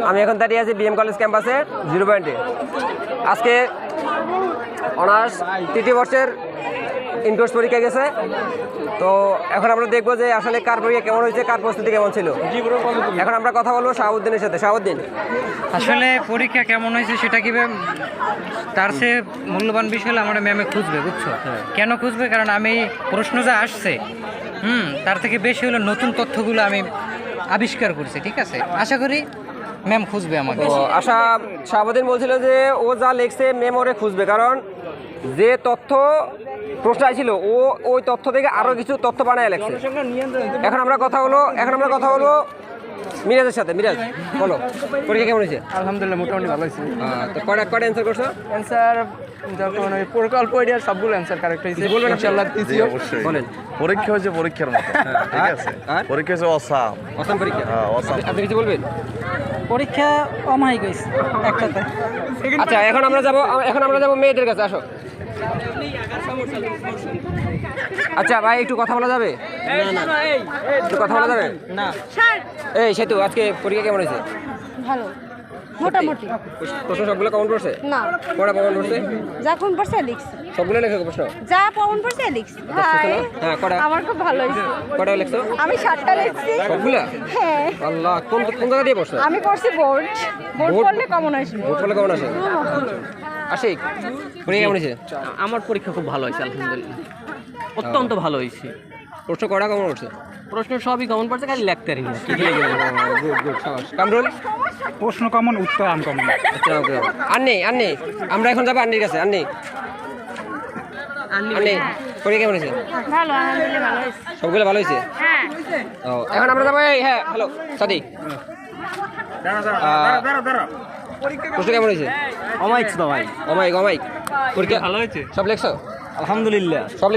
আমি এখন দাঁড়িয়ে আছি বিএম কলেজ ক্যাম্পাসে 0 পয়েন্টে। আজকে অনার্স তৃতীয় বর্ষের ইনকোর্স পরীক্ষা গেছে। তো এখন আমরা দেখবো যে আসলে কার পরীক্ষা কেমন হয়েছে, কার প্রস্তুতি কেমন ছিল। এখন আমরা কথা বলবো শাহাবুদ্দিনের সাথে। শাহাবুদ্দিন, আসলে পরীক্ষা কেমন হয়েছে সেটা কিভাবে তার সে মূল্যবান বিষয় হলে আমার ম্যামে খুঁজবে, বুঝছো? কেন খুঁজবে? কারণ আমি প্রশ্ন যা আসছে তার থেকে বেশি হলো নতুন তথ্যগুলো আমি আবিষ্কার করছি, ঠিক আছে? আশা করি ম্যাম খুঁজবে আমাকে। আশা শাহাবুদ্দিন বলছিল যে ও যা লিখছে ম্যাম ওরে খুঁজবে, কারণ যে তথ্য প্রশ্ন ছিল ও ওই তথ্য থেকে আরো কিছু তথ্য বানায় লেখছে। এখন আমরা কথা হলো মিরাজের সাথে। মিরাজ, বলো পরীক্ষা কেমন হয়েছে? আলহামদুলিল্লাহ মোটামুটি ভালো হয়েছে। তো কয়টা অ্যান্সার করছো? অ্যান্সার যখন ওই প্রকল্প এরিয়ার সবগুলো অ্যান্সার কারেক্ট হয়েছে। বলবেন ইনশাআল্লাহ দিছিও। অবশ্যই বলেন। পরীক্ষা হয়েছে পরীক্ষার মতো, ঠিক আছে। আর? পরীক্ষা হয়েছে অসাম। অসম পরীক্ষা। অসাম। আপনি কিছু বলবেন? পরীক্ষা অমায়িক হয়েছে একটাতে। আচ্ছা, এখন আমরা যাব মেয়েদের কাছে। আসো। আচ্ছা ভাই, একটু কথা বলা যাবে? একটু কথা বলা যাবে না, এই সেতু, আজকে পরীক্ষা কেমন হয়েছে? ভালো, মোটামুটি। প্রশ্ন সবগুলো কেমন পড়ছে? না, কটা কেমন পড়ছে? যা কোন পড়ছে লিখছি, সবগুলো লেখো প্রশ্ন? যা পবন পড়ছে লিখছি। হাই, হ্যাঁ, কটা আমার খুব ভালো হয়েছে। কটা লেখছো? আমি 7টা লিখছি। সবগুলা? হ্যাঁ, আল্লাহ, কোন জায়গা দিয়ে পড়ছো? আমি পড়ছি বোর্ড বোর্ড? পড়লে কমন আসবে। ভোট ফলে কেমন আসে? আশিক, পরীক্ষা কেমন হয়েছে? আমার পরীক্ষা খুব ভালো হয়েছে, আলহামদুলিল্লাহ, অত্যন্ত ভালো হয়েছে। প্রশ্ন কটা কেমন পড়ছে? প্রশ্ন সবই কমন পড়ছে, খালি লিখতে পারি না। গুড, সাবাস। কামরুল? প্রশ্ন কমন, উত্তর আনকমন। আচ্ছা, ওকে। আন্নি, আমরা এখন যাবো আন্নির কাছে। আন্নি, পরীক্ষা কেমন হয়েছে? ভালো, আলহামদুলিল্লাহ ভালো হয়েছে। সবগুলো ভালো হয়েছে? হ্যাঁ, ও, এখন আমরা যাবো। হ্যাঁ, হ্যালো সাদিক, প্রশ্ন কেমন হয়েছে? অমায়িক তো ভাই। অমাইক পরীক্ষা ভালো হয়েছে সব লেখছো? আলহামদুলিল্লাহ। সব